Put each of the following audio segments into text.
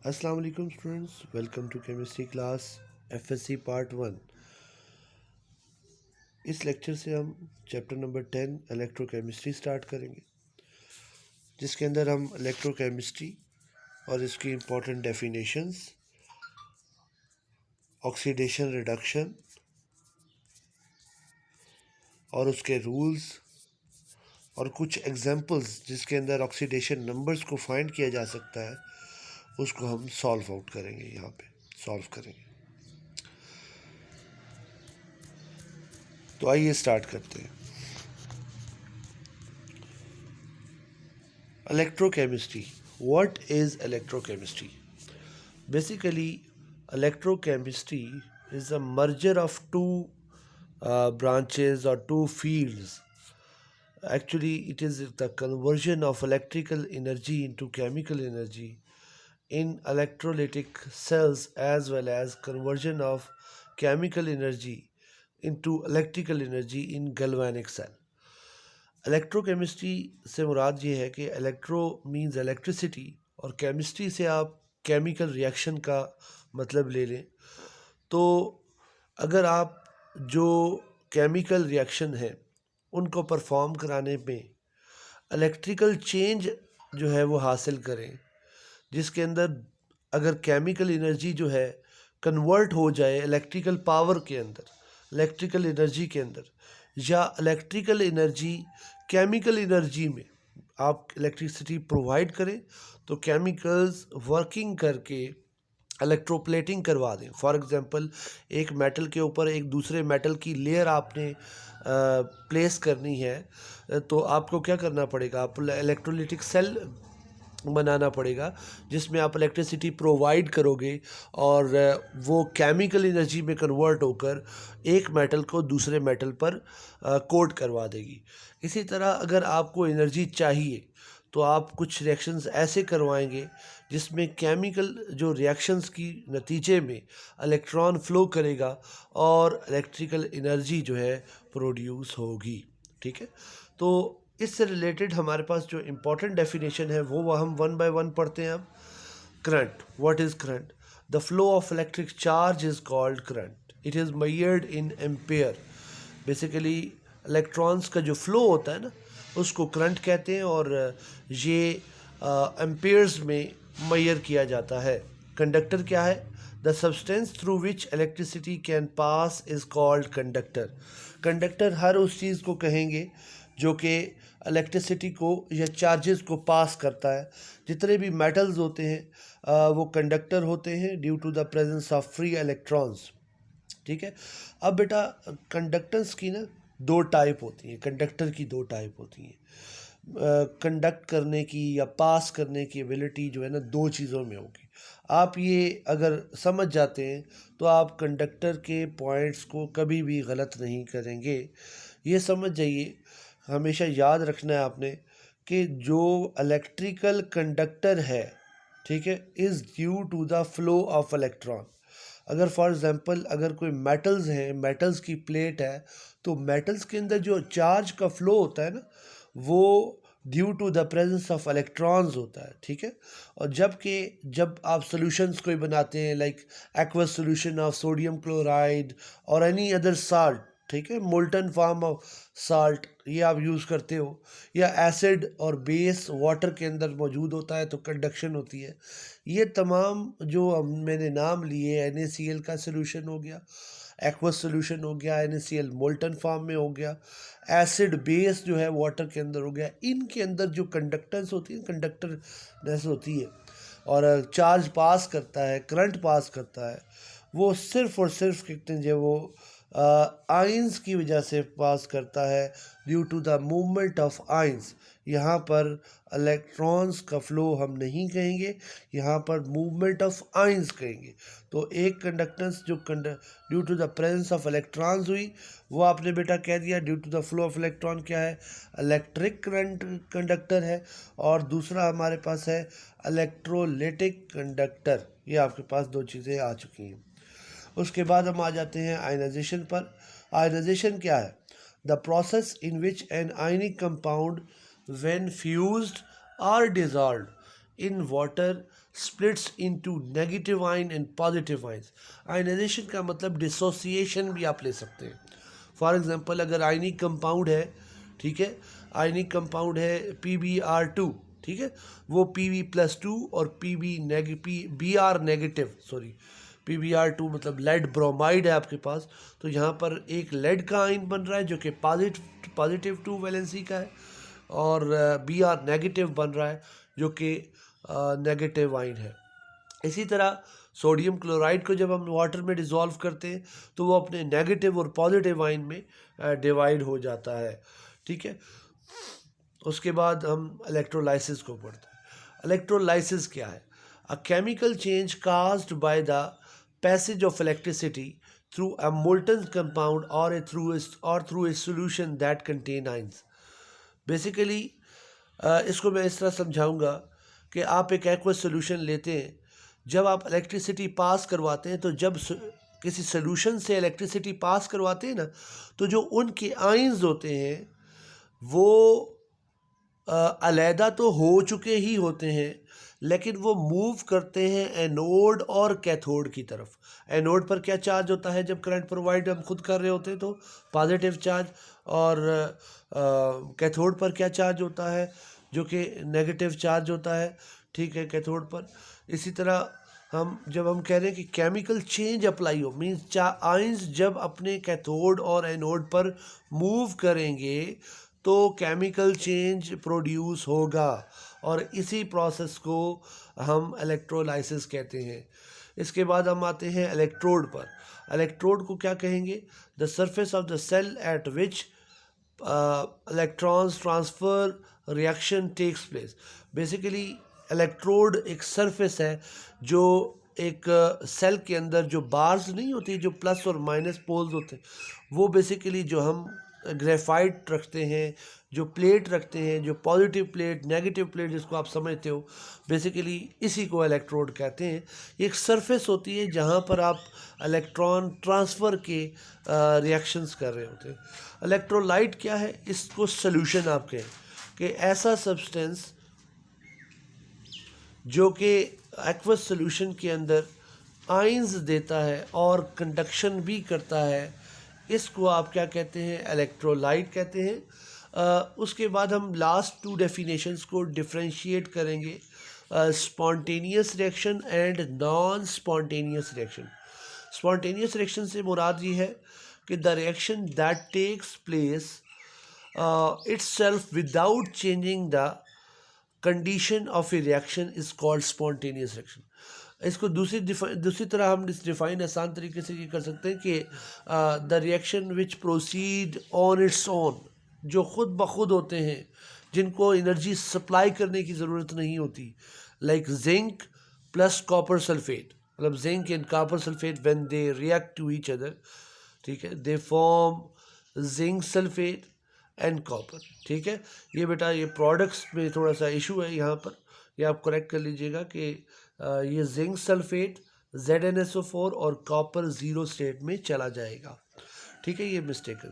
अस्सलाम वालेकुम students, welcome to chemistry class FSc part 1। इस लेक्चर से हम चैप्टर नंबर 10 इलेक्ट्रोकेमिस्ट्री स्टार्ट करेंगे, जिसके अंदर हम इलेक्ट्रोकेमिस्ट्री और इसकी इम्पोर्टेंट डेफिनेशंस, ऑक्सीडेशन रिडक्शन और उसके रूल्स और कुछ एग्जांपल्स जिसके अंदर ऑक्सीडेशन नंबर्स को फाइंड किया जा सकता है, उसको हम सॉल्व आउट करेंगे। यहाँ पे सॉल्व करेंगे। तो आइए स्टार्ट करते हैं। Electrochemistry. What is electrochemistry? Basically, electrochemistry is a merger of two branches or two fields. Actually, it is the conversion of electrical energy into chemical energy in electrolytic cells, as well as conversion of chemical energy into electrical energy in galvanic cell. Electrochemistry से मुराद ये है कि electro means electricity और chemistry से आप chemical reaction का मतलब ले लें। तो अगर आप जो केमिकल रिएक्शन है उनको परफॉर्म कराने में इलेक्ट्रिकल चेंज जो है वो हासिल करें, जिसके अंदर अगर केमिकल एनर्जी जो है कन्वर्ट हो जाए इलेक्ट्रिकल पावर के अंदर, इलेक्ट्रिकल एनर्जी के अंदर, या इलेक्ट्रिकल एनर्जी केमिकल एनर्जी में आप इलेक्ट्रिसिटी प्रोवाइड करें, तो केमिकल्स वर्किंग करके इलेक्ट्रोप्लेटिंग करवा दें। फॉर एग्जांपल, एक मेटल के ऊपर एक दूसरे मेटल की लेयर आपने प्लेस करनी है, तो आपको क्या करना पड़ेगा, आप इलेक्ट्रोलिटिक सेल बनाना पड़ेगा जिसमें आप इलेक्ट्रिसिटी प्रोवाइड करोगे और वो केमिकल एनर्जी में कन्वर्ट होकर एक मेटल को दूसरे मेटल पर कोट करवा देगी। इसी तरह अगर आपको एनर्जी चाहिए तो आप कुछ रिएक्शंस ऐसे करवाएंगे जिसमें केमिकल जो रिएक्शंस की नतीजे में इलेक्ट्रॉन फ्लो करेगा और इलेक्ट्रिकल एनर्जी जो है प्रोड्यूस होगी। ठीक है, तो इससे रिलेटेड हमारे पास जो इम्पोर्टेंट डेफिनेशन है वो हम वन बाय वन पढ़ते हैं। अब current, what is current? The flow of electric charge is called current. It is measured in ampere. Basically electrons का जो फ्लो होता है ना, उसको करंट कहते हैं और ये एम्पेयर्स में मेजर किया जाता है। कंडक्टर क्या है? The substance through which electricity can pass is called conductor. Conductor हर उस चीज़ को कहेंगे जो कि इलेक्ट्रिसिटी को या चार्जेस को पास करता है। जितने भी मेटल्स होते हैं वो कंडक्टर होते हैं due to the presence of free electrons. ठीक है, अब बेटा कंडक्टेंस की ना दो टाइप होती हैं, कंडक्टर की दो टाइप होती हैं। कंडक्ट करने की या पास करने की एबिलिटी जो है ना, दो चीज़ों में होगी। आप ये अगर समझ जाते हैं तो आप कंडक्टर के पॉइंट्स को कभी भी गलत नहीं करेंगे। ये समझ जाइए, हमेशा याद रखना है आपने कि जो इलेक्ट्रिकल कंडक्टर है, ठीक है, is due to the flow of electron. अगर फॉर एग्जांपल अगर कोई मेटल्स हैं, मेटल्स की प्लेट है, तो मेटल्स के अंदर जो चार्ज का फ्लो होता है ना, वो due to the presence of electrons होता है। ठीक है, और जब आप सॉल्यूशंस कोई बनाते हैं like aqueous solution of sodium chloride और एनी अदर साल्ट, ठीक है, मोल्टन फॉर्म ऑफ साल्ट ये आप यूज़ करते हो, या एसिड और बेस वाटर के अंदर मौजूद होता है तो कंडक्शन होती है। ये तमाम जो मैंने नाम लिए, NaCl का सॉल्यूशन हो गया, एक्वस सॉल्यूशन हो गया, NaCl मोल्टन फॉर्म में हो गया, एसिड बेस जो है वाटर के अंदर हो गया, इनके अंदर जो कंडक्टेंस होती है, कंडक्टरनेस होती है और चार्ज पास करता है, करंट पास करता है, वो सिर्फ और सिर्फ कहते हैं जो वो आइंस की वजह से पास करता है, due to the movement of ions. यहाँ पर इलेक्ट्रॉन्स का फ्लो हम नहीं कहेंगे, यहाँ पर मूवमेंट ऑफ आइंस कहेंगे। तो एक कंडक्टेंस जो due to the presence of electrons हुई, वो आपने बेटा कह दिया due to the flow of electron क्या है, इलेक्ट्रिक करंट कंडक्टर है। और दूसरा हमारे पास है इलेक्ट्रोलिटिक कंडक्टर। ये आपके पास दो चीज़ें आ चुकी हैं। उसके बाद हम आ जाते हैं आयनाइजेशन पर। आयनाइजेशन क्या है? The process in which an ionic compound when fused और dissolved in water splits into negative ion and positive ions. Ionization का मतलब डिसोसिएशन भी आप ले सकते हैं. फॉर एग्जांपल अगर आयनिक कंपाउंड है, ठीक है, आयनिक कंपाउंड है PbR2, ठीक है, वो Pb+2 और Br नेगेटिव, सॉरी PbR2 मतलब लेड ब्रोमाइड है आपके पास, तो यहाँ पर एक लेड का आयन बन रहा है जो कि पॉजिटिव 2 वैलेंसी का है, और Br नेगेटिव बन रहा है जो कि नेगेटिव आयन है. इसी तरह सोडियम क्लोराइड को जब हम वाटर में डिज़ोल्व करते हैं तो वो अपने नेगेटिव और पॉजिटिव आयन में डिवाइड हो जाता है, ठीक है. उसके बाद हम इलेक्ट्रोलाइसिस को पढ़ते हैं. इलेक्ट्रोलाइसिस क्या है? A chemical change caused by the passage of electricity through a molten compound और through a solution that contain ions. Basically इसको मैं इस तरह समझाऊंगा कि आप एक एक्वस सॉल्यूशन लेते हैं, जब आप इलेक्ट्रिसिटी पास करवाते हैं, तो जब किसी सॉल्यूशन से इलेक्ट्रिसिटी पास करवाते हैं ना, तो जो उनके आयंस होते हैं वो अलहदा तो हो चुके ही होते हैं, लेकिन वो मूव करते हैं एनोड और कैथोड की तरफ. एनोड पर क्या चार्ज होता है जब करंट प्रोवाइड हम खुद कर रहे होते हैं तो पॉजिटिव चार्ज, और कैथोड पर क्या चार्ज होता है जो कि नेगेटिव चार्ज होता है, ठीक है, कैथोड पर. इसी तरह जब हम कह रहे हैं कि केमिकल चेंज अप्लाई हो, मीन्स आयंस जब अपने कैथोड और एनोड पर मूव करेंगे तो केमिकल चेंज प्रोड्यूस होगा, और इसी प्रोसेस को हम इलेक्ट्रोलाइसिस कहते हैं. इसके बाद हम आते हैं इलेक्ट्रोड पर. इलेक्ट्रोड को क्या कहेंगे? The surface of the cell at which electrons transfer reaction takes place. Basically electrode एक सरफेस है जो एक सेल के अंदर जो बार्स नहीं होती, जो प्लस और माइनस पोल्स होते हैं, वो बेसिकली जो हम ग्रेफाइट रखते हैं, जो प्लेट रखते हैं, जो पॉजिटिव प्लेट नेगेटिव प्लेट जिसको आप समझते हो, बेसिकली इसी को इलेक्ट्रोड कहते हैं. एक सरफेस होती है जहाँ पर आप इलेक्ट्रॉन ट्रांसफ़र के रिएक्शंस कर रहे होते हैं. इलेक्ट्रोलाइट क्या है? इसको सॉल्यूशन आप कहें कि ऐसा सब्सटेंस जो कि एक्वस सॉल्यूशन के अंदर आयंस देता है और कंडक्शन भी करता है, इसको आप क्या कहते हैं? इलेक्ट्रोलाइट कहते हैं. उसके बाद हम लास्ट 2 डेफिनेशंस को डिफरेंशिएट करेंगे, spontaneous reaction and non spontaneous reaction. Spontaneous reaction से मुराद ये है कि the reaction that takes place itself without changing the condition of a reaction is called spontaneous reaction. इसको दूसरी तरह हम डिफाइन आसान तरीके से ये कर सकते हैं कि the reaction which proceed on its own, जो खुद ब खुद होते हैं, जिनको एनर्जी सप्लाई करने की ज़रूरत नहीं होती, like zinc plus copper sulphate, मतलब zinc and copper sulphate when they react to each other, ठीक है, they form zinc sulphate and copper, ठीक है. ये बेटा ये प्रोडक्ट्स में थोड़ा सा इशू है यहाँ पर, ये आप करेक्ट कर लीजिएगा कि ये जिंक सल्फेट ZnSO4 और कॉपर 0 स्टेट में चला जाएगा, ठीक है, ये मिस्टेक है.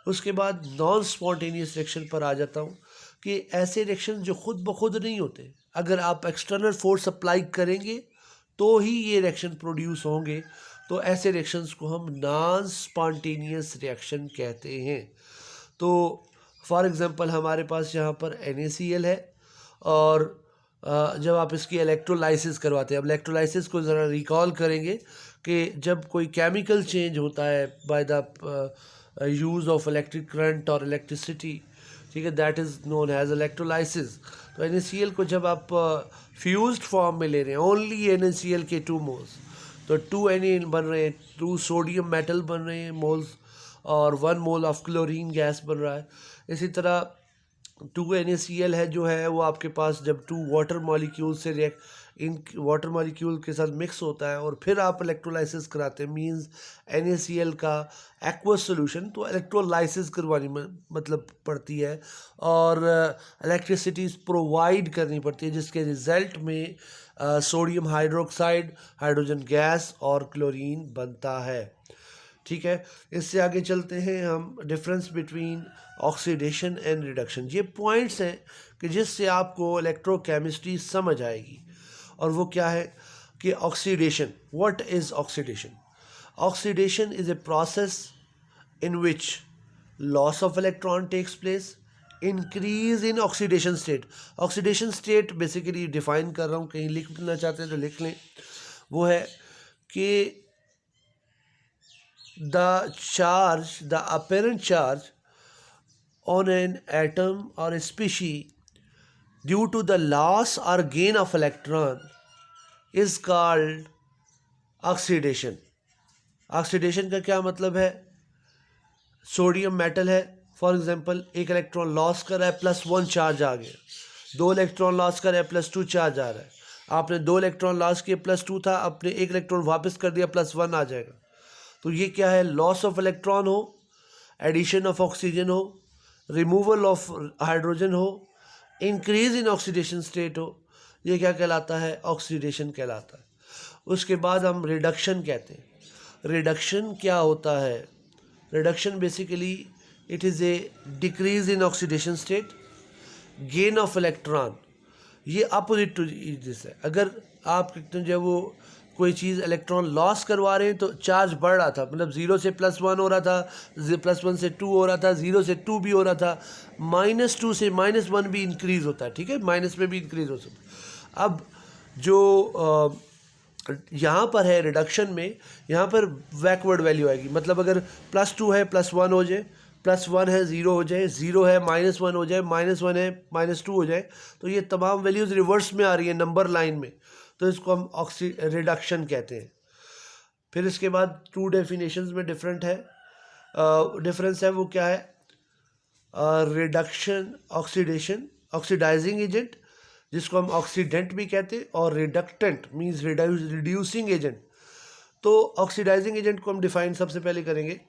उसके बाद नॉन स्पॉन्टेनियस रिएक्शन पर आ जाता हूँ कि ऐसे रिएक्शन जो खुद ब खुद नहीं होते, अगर आप एक्सटर्नल फोर्स अप्लाई करेंगे तो ही ये रिएक्शन प्रोड्यूस होंगे, तो ऐसे रिएक्शंस को हम नॉन स्पॉन्टेनियस रिएक्शन कहते हैं. तो फॉर एग्ज़ाम्पल हमारे पास यहाँ पर NaCl है, और जब आप इसकी इलेक्ट्रोलाइसिस करवाते हैं, अब इलेक्ट्रोलाइसिस को ज़रा रिकॉल करेंगे कि जब कोई केमिकल चेंज होता है by the use of electric current और इलेक्ट्रिसिटी, ठीक है, that is known as electrolysis. तो NaCl को जब आप फ्यूज्ड फॉर्म में ले रहे हैं, ओनली NaCl के 2 मोल्स, तो 2 Na बन रहे हैं, 2 सोडियम मेटल बन रहे हैं मोल्स, और 1 मोल ऑफ क्लोरीन गैस बन रहा है. इसी तरह 2 NaCl है जो है वो आपके पास जब 2 वाटर मॉलिक्यूल से इन वाटर मॉलिक्यूल के साथ मिक्स होता है और फिर आप इलेक्ट्रोलाइसिस कराते हैं, मींस NaCl का एक्वस सॉल्यूशन, तो इलेक्ट्रोलाइसिस करवानी मतलब पड़ती है और इलेक्ट्रिसिटी प्रोवाइड करनी पड़ती है, जिसके रिज़ल्ट में सोडियम हाइड्रोक्साइड, हाइड्रोजन गैस और क्लोरीन बनता है, ठीक है. इससे आगे चलते हैं हम, difference between oxidation and reduction. ये पॉइंट्स हैं कि जिससे आपको इलेक्ट्रोकेमिस्ट्री समझ आएगी. और वो क्या है कि oxidation. What is oxidation? Oxidation is a process in which loss of electron takes place, increase in oxidation state. Oxidation state basically define कर रहा हूँ, कहीं लिखना चाहते हैं तो लिख लें. वो है कि the apparent charge on an atom or a species due to the loss or gain of electron is called oxidation. Oxidation का क्या मतलब है? सोडियम मेटल है, फॉर एग्जांपल एक इलेक्ट्रॉन लॉस कर रहा है, +1 चार्ज आ गया. 2 इलेक्ट्रॉन लॉस कर रहा है, +2 चार्ज आ रहा है. आपने 2 इलेक्ट्रॉन लॉस किए, +2 था, आपने एक इलेक्ट्रॉन वापस कर दिया, +1 आ जाएगा. तो ये क्या है? लॉस ऑफ इलेक्ट्रॉन हो, एडिशन ऑफ ऑक्सीजन हो, रिमूवल ऑफ हाइड्रोजन हो, इंक्रीज इन ऑक्सीडेशन स्टेट हो, ये क्या कहलाता है? ऑक्सीडेशन कहलाता है. उसके बाद हम रिडक्शन कहते हैं. रिडक्शन क्या होता है? Reduction basically it is A decrease in oxidation state, gain of electron. ये अपोजिट टू दिस है. अगर आप जब वो कोई चीज़ इलेक्ट्रॉन लॉस करवा रहे हैं तो चार्ज बढ़ रहा था, मतलब 0 से +1 हो रहा था, +1 से 2 हो रहा था, 0 से 2 भी हो रहा था, -2 से -1 भी इंक्रीज़ होता है. ठीक है, माइनस में भी इंक्रीज़ हो सकता है. अब जो यहाँ पर है रिडक्शन में, यहाँ पर बैकवर्ड वैल्यू आएगी. मतलब अगर +2 है +1 हो जाए, +1 है 0 हो जाए, 0 है -1 हो जाए, -1 है -2 हो जाए, तो ये तमाम वैल्यूज़ रिवर्स में आ रही है नंबर लाइन में, तो इसको हम रिडक्शन कहते हैं. फिर इसके बाद 2 डेफिनेशंस में डिफरेंस है. वो क्या है? रिडक्शन, ऑक्सीडेशन, ऑक्सीडाइजिंग एजेंट जिसको हम ऑक्सीडेंट भी कहते हैं, और रिडक्टेंट मींस रिड्यूसिंग एजेंट. तो ऑक्सीडाइजिंग एजेंट को हम डिफाइन सबसे पहले करेंगे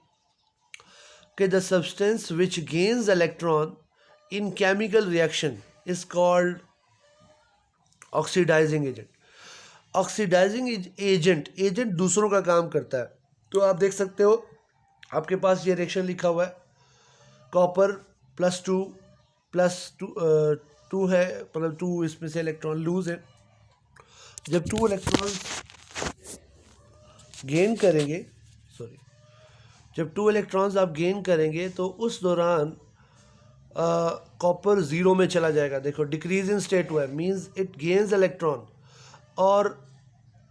कि the substance which gains electron in chemical reaction is called oxidising agent. Oxidising agent दूसरों का काम करता है. तो आप देख सकते हो आपके पास ये रिएक्शन लिखा हुआ है, कॉपर +2 है, मतलब 2 इसमें से इलेक्ट्रॉन लूज है. जब 2 इलेक्ट्रॉन गेन करेंगे, जब 2 इलेक्ट्रॉन्स आप गेन करेंगे तो उस दौरान कॉपर 0 में चला जाएगा. देखो डिक्रीज इन स्टेट हुआ है, मींस इट गेन्स इलेक्ट्रॉन. और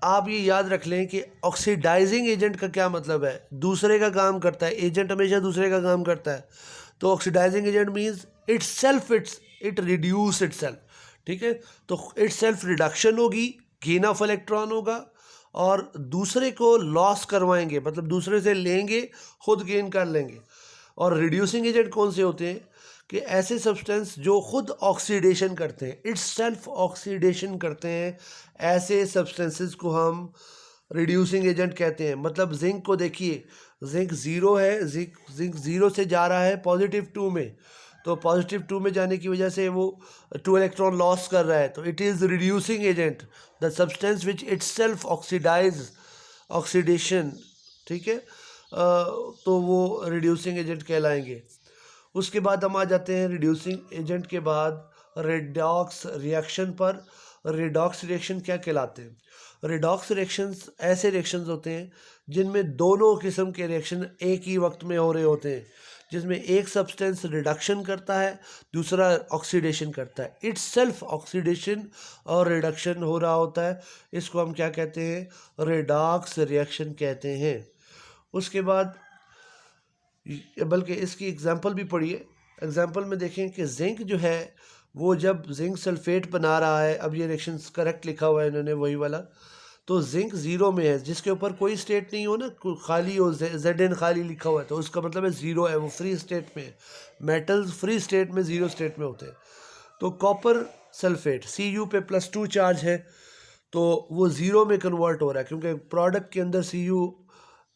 आप ये याद रख लें कि ऑक्सीडाइजिंग एजेंट का क्या मतलब है? दूसरे का काम करता है. एजेंट हमेशा दूसरे का काम करता है. तो oxidising agent means it reduce itself. ठीक है, तो इटसेल्फ रिडक्शन होगी, गेन ऑफ इलेक्ट्रॉन होगा, और दूसरे को लॉस करवाएंगे, मतलब दूसरे से लेंगे, खुद गेन कर लेंगे. और रिड्यूसिंग एजेंट कौन से होते हैं? कि ऐसे सब्सटेंस जो खुद ऑक्सीडेशन करते हैं, इटसेल्फ ऑक्सीडेशन करते हैं, ऐसे सब्सटेंसेस को हम रिड्यूसिंग एजेंट कहते हैं. मतलब जिंक को देखिए, जिंक 0 है, जिंक 0 से जा रहा है +2 में, तो +2 में जाने की वजह से वो 2 इलेक्ट्रॉन लॉस कर रहा है, तो it is reducing agent. The substance which itself oxidation. ठीक है, तो वो रिड्यूसिंग एजेंट कहलाएंगे. उसके बाद हम आ जाते हैं रिड्यूसिंग एजेंट के बाद रेडॉक्स रिएक्शन पर. रेडॉक्स रिएक्शन क्या कहलाते हैं? रेडॉक्स रिएक्शंस ऐसे रिएक्शंस होते हैं जिनमें दोनों किस्म के रिएक्शन एक ही वक्त में हो रहे होते हैं, जिसमें एक सब्सटेंस रिडक्शन करता है, दूसरा ऑक्सीडेशन करता है. इटसेल्फ ऑक्सीडेशन और रिडक्शन हो रहा होता है. इसको हम क्या कहते हैं? रेडॉक्स रिएक्शन कहते हैं. उसके बाद बल्कि इसकी एग्जांपल भी पढ़िए. एग्जांपल में देखें कि जिंक जो है वो जब जिंक सल्फेट बना रहा है, अब ये रिएक्शन करेक्ट लिखा हुआ है इन्होंने वही वाला, तो जिंक 0 में है, जिसके ऊपर कोई स्टेट नहीं हो ना, खाली हो, Zn खाली लिखा हुआ है, तो उसका मतलब है 0 है, वो फ्री स्टेट में है. मेटल्स फ्री स्टेट में 0 स्टेट में होते हैं. तो कॉपर सल्फेट Cu पे +2 चार्ज है, तो वो 0 में कन्वर्ट हो रहा है, क्योंकि प्रोडक्ट के अंदर Cu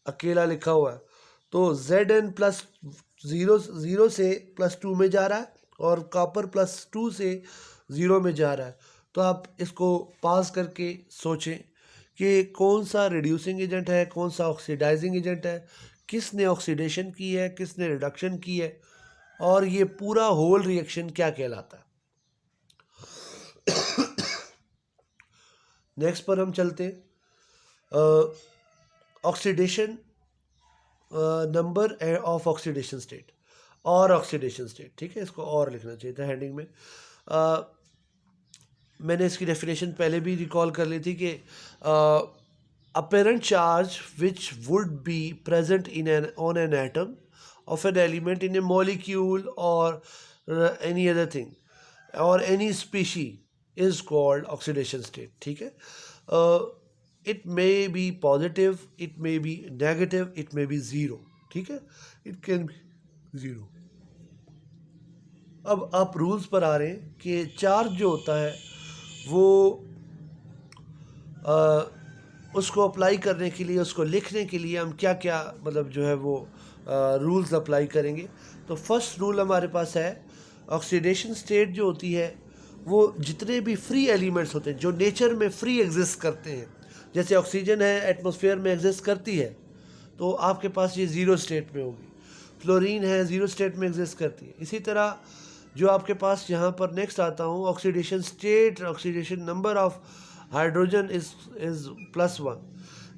अकेला लिखा हुआ है. तो Zn +0 से +2 में जा रहा है, और कॉपर +2 से 0 में जा रहा है. तो आप इसको पास करके सोचें कि कौन सा रिड्यूसिंग एजेंट है, कौन सा ऑक्सीडाइजिंग एजेंट है, किसने ऑक्सीडेशन की है, किसने रिडक्शन की है, और ये पूरा होल रिएक्शन क्या कहलाता है. नेक्स्ट पर हम चलते, oxidation number of oxidation state और ऑक्सीडेशन स्टेट, ठीक है, इसको और लिखना चाहिए था हेडिंग में। मैंने इसकी डेफिनेशन पहले भी रिकॉल कर ली थी कि apparent charge which would be present on an atom of an element in a molecule or any other thing or any species is called oxidation state, ठीक है। it may be positive, it may be negative, it may be zero, ठीक है, it can be zero। अब आप rules पर आ रहे हैं कि चार्ज जो होता है वो उसको अप्लाई करने के लिए, उसको लिखने के लिए हम क्या क्या मतलब जो है वो रूल्स अप्लाई करेंगे। तो फर्स्ट रूल हमारे पास है, ऑक्सीडेशन स्टेट जो होती है वो जितने भी फ्री एलिमेंट्स होते हैं जो नेचर में फ्री एग्जिस्ट करते हैं, जैसे ऑक्सीजन है एटमॉस्फेयर में एग्जिस्ट करती है तो आपके पास ये ज़ीरो स्टेट में होगी, फ्लोरीन है ज़ीरो स्टेट में एग्जिस्ट करती है। इसी तरह जो आपके पास यहाँ पर नेक्स्ट आता हूँ, oxidation state, oxidation number of hydrogen is +1।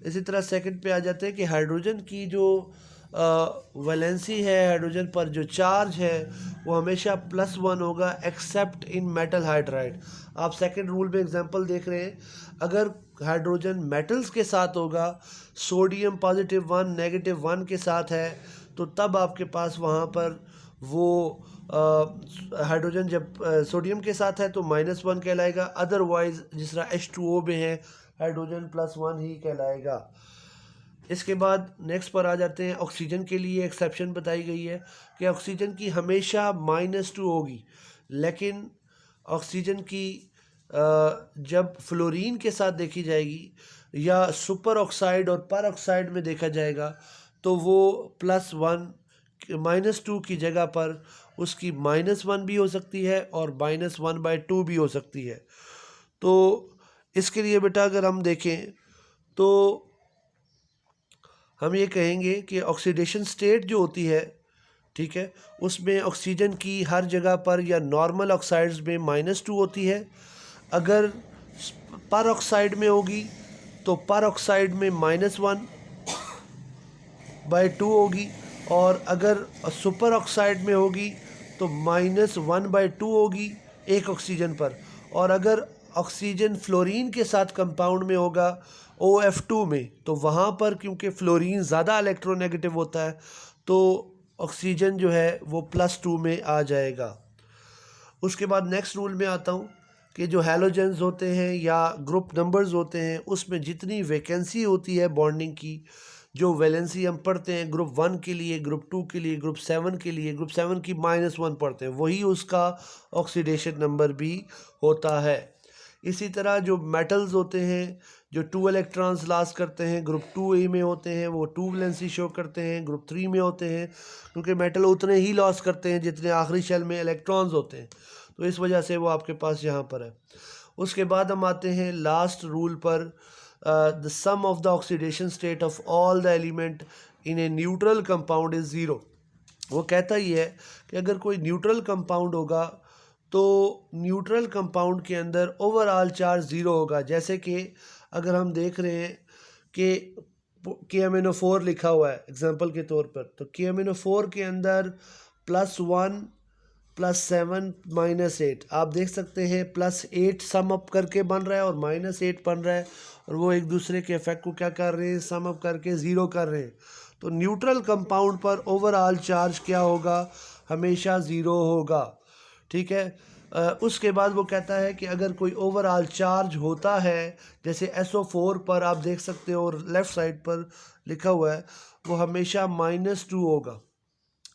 इसी तरह सेकंड पे आ जाते हैं कि हाइड्रोजन की जो वैलेंसी है, हाइड्रोजन पर जो चार्ज है वो हमेशा +1 होगा एक्सेप्ट इन मेटल हाइड्राइड। आप सेकंड रूल में एग्जांपल देख रहे हैं, अगर हाइड्रोजन मेटल्स के साथ होगा, सोडियम +1 -1 के साथ है, तो तब आपके पास वहाँ पर वो हाइड्रोजन जब सोडियम के साथ है तो -1 कहलाएगा, अदरवाइज जिस तरह H2O में है हाइड्रोजन +1 ही कहलाएगा। इसके बाद नेक्स्ट पर आ जाते हैं, ऑक्सीजन के लिए एक्सेप्शन बताई गई है कि ऑक्सीजन की हमेशा -2 होगी, लेकिन ऑक्सीजन की जब फ्लोरीन के साथ देखी जाएगी या सुपर ऑक्साइड और पर ऑक्साइड में देखा जाएगा तो वो +1 -2 की जगह पर उसकी -1 भी हो सकती है और -1/2 भी हो सकती है। तो इसके लिए बेटा अगर हम देखें तो हम ये कहेंगे कि ऑक्सीडेशन स्टेट जो होती है, ठीक है, उसमें ऑक्सीजन की हर जगह पर या नॉर्मल ऑक्साइड्स में -2 होती है, अगर पर ऑक्साइड में होगी तो पर ऑक्साइड में -1/2 होगी, और अगर सुपर ऑक्साइड में होगी तो -1/2 होगी एक ऑक्सीजन पर, और अगर ऑक्सीजन फ्लोरीन के साथ कंपाउंड में होगा OF2 में तो वहाँ पर क्योंकि फ्लोरीन ज़्यादा इलेक्ट्रोनेगेटिव होता है तो ऑक्सीजन जो है वो +2 में आ जाएगा। उसके बाद नेक्स्ट रूल में आता हूँ कि जो हैलोजेंस होते हैं या ग्रुप नंबर्स होते हैं उसमें जितनी वैकेंसी होती है बॉन्डिंग की, जो वैलेंसी हम पढ़ते हैं ग्रुप 1 के लिए, ग्रुप 2 के लिए, ग्रुप 7 के लिए, ग्रुप 7 की -1 पढ़ते हैं, वही उसका ऑक्सीडेशन नंबर भी होता है। इसी तरह जो मेटल्स होते हैं जो 2 इलेक्ट्रॉन्स लॉस करते हैं, ग्रुप 2A में होते हैं, वो 2 वैलेंसी शो करते हैं, ग्रुप 3 में होते हैं, क्योंकि मेटल उतने ही लॉस करते हैं जितने आखिरी शेल में इलेक्ट्रॉन्स होते हैं, तो इस वजह से वो आपके पास यहाँ पर है। उसके बाद हम आते हैं लास्ट रूल पर, the sum of the oxidation state of all the element in a neutral compound is zero. वो कहता ही है कि अगर कोई न्यूट्रल कंपाउंड होगा तो न्यूट्रल कंपाउंड के अंदर ओवरऑल चार्ज ज़ीरो होगा। जैसे कि अगर हम देख रहे हैं कि KMnO4 लिखा हुआ है एग्जांपल के तौर पर, तो KMnO4 के अंदर +1 +7 -8, आप देख सकते हैं +8 सम अप करके बन रहा है और -8 बन रहा है, और वो एक दूसरे के इफेक्ट को क्या कर रहे हैं, सम अप करके ज़ीरो कर रहे हैं। तो न्यूट्रल कंपाउंड पर ओवरऑल चार्ज क्या होगा, हमेशा ज़ीरो होगा, ठीक है। उसके बाद वो कहता है कि अगर कोई ओवरऑल चार्ज होता है, जैसे SO4 पर आप देख सकते हो और लेफ़्ट साइड पर लिखा हुआ है, वो हमेशा -2 होगा,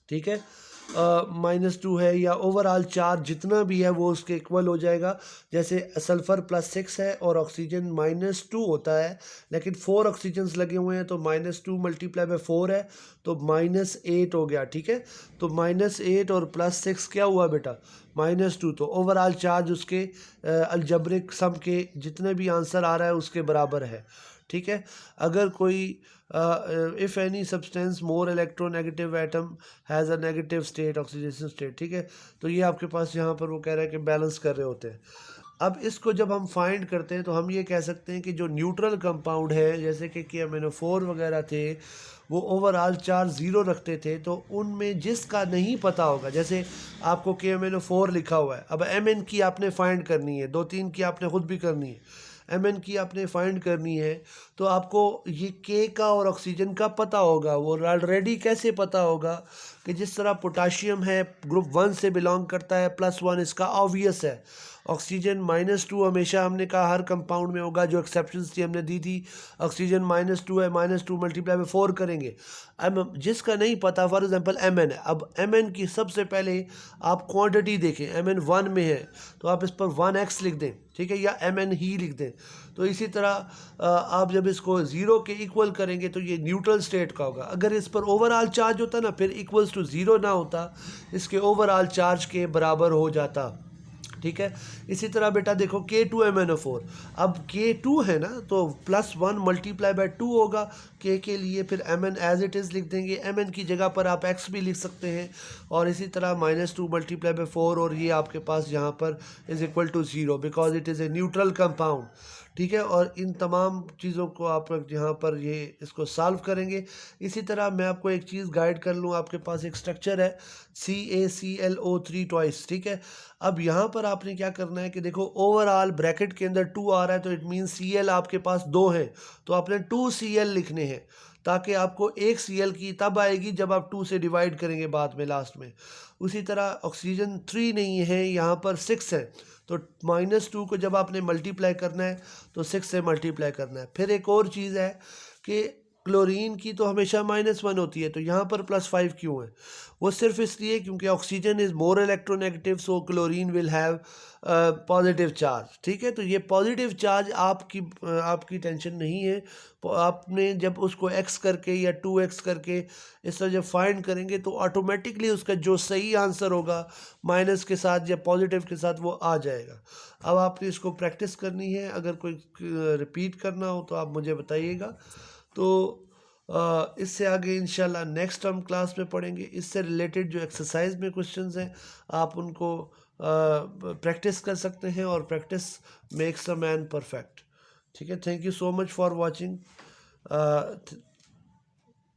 ठीक है। -2 है या ओवरऑल चार्ज जितना भी है वो उसके इक्वल हो जाएगा। जैसे सल्फ़र +6 है और ऑक्सीजन -2 होता है, लेकिन 4 ऑक्सीजन्स लगे हुए हैं तो -2 × 4 है तो -8 हो गया, ठीक है। तो -8 और +6 क्या हुआ बेटा, -2, तो ओवरऑल चार्ज उसके अलजब्रिक सम के जितने भी आंसर आ रहा है उसके बराबर है, ठीक है। अगर कोई if any substance more electronegative atom has a negative state oxidation state, ठीक है, तो ये आपके पास यहाँ पर वो कह रहा है कि बैलेंस कर रहे होते हैं। अब इसको जब हम फाइंड करते हैं तो हम ये कह सकते हैं कि जो न्यूट्रल कंपाउंड है जैसे कि KMnO4 वगैरह थे, वो ओवरऑल चार्ज ज़ीरो रखते थे, तो उनमें जिसका नहीं पता होगा, जैसे आपको KMnO4 लिखा हुआ है, अब Mn की आपने फाइंड करनी है, 2-3 की आपने खुद भी करनी है, Mn की आपने फाइंड करनी है, तो आपको ये K का और ऑक्सीजन का पता होगा। वो ऑलरेडी कैसे पता होगा कि जिस तरह पोटाशियम है ग्रुप 1 से बिलोंग करता है, +1 इसका ऑब्वियस है। ऑक्सीजन -2 हमेशा हमने कहा हर कंपाउंड में होगा, जो एक्सेप्शंस थी हमने दी थी। ऑक्सीजन -2 है, -2 मल्टीप्लाई में 4 करेंगे। जिसका नहीं पता, फॉर एग्जांपल Mn है, अब Mn की सबसे पहले आप क्वांटिटी देखें, Mn 1 में है तो आप इस पर 1x लिख दें, ठीक है, या Mn ही लिख दें। तो इसी तरह आप जब इसको ज़ीरो के इक्वल करेंगे तो ये न्यूट्रल स्टेट का होगा। अगर इस पर ओवरऑल चार्ज होता ना, फिर इक्वल्स टू ज़ीरो ना होता, इसके ओवरऑल चार्ज के बराबर हो जाता, ठीक है। इसी तरह बेटा देखो K2MnO4, अब K2 है ना, तो +1 मल्टीप्लाई बाय 2 होगा K के लिए, फिर Mn एज इट इज़ लिख देंगे, Mn की जगह पर आप x भी लिख सकते हैं, और इसी तरह -2 मल्टीप्लाई बाय 4, और ये आपके पास यहाँ पर is equal to 0 because it is a neutral compound, ठीक है। और इन तमाम चीज़ों को आप यहाँ पर ये इसको सॉल्व करेंगे। इसी तरह मैं आपको एक चीज़ गाइड कर लूँ, आपके पास एक स्ट्रक्चर है CaClO3 ट्वाइस, ठीक है। अब यहाँ पर आपने क्या करना है कि देखो ओवरऑल ब्रैकेट के अंदर 2 आ रहा है, तो इट मीन Cl आपके पास 2 हैं, तो आपने 2Cl लिखने हैं, ताकि आपको एक Cl की तब आएगी जब आप 2 से डिवाइड करेंगे बाद में लास्ट में। उसी तरह ऑक्सीजन 3 नहीं है, यहाँ पर 6 है, तो -2 को जब आपने मल्टीप्लाई करना है तो 6 से मल्टीप्लाई करना है। फिर एक और चीज़ है कि क्लोरीन की तो हमेशा -1 होती है, तो यहाँ पर +5 क्यों है? वो सिर्फ इसलिए क्योंकि oxygen is more electronegative, so chlorine will have positive charge, ठीक है। तो ये पॉजिटिव चार्ज आपकी टेंशन नहीं है, आपने जब उसको x करके या 2x करके इस तरह जब फाइंड करेंगे तो ऑटोमेटिकली उसका जो सही आंसर होगा माइनस के साथ या पॉजिटिव के साथ वो आ जाएगा। अब आपने इसको प्रैक्टिस करनी है, अगर कोई रिपीट करना हो तो आप मुझे बताइएगा। तो इससे आगे इंशाल्लाह नेक्स्ट हम क्लास में पढ़ेंगे। इससे रिलेटेड जो एक्सरसाइज में क्वेश्चंस हैं आप उनको प्रैक्टिस कर सकते हैं, और practice makes a man perfect, ठीक है। Thank you so much for watching.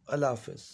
अल्लाह हाफिज़।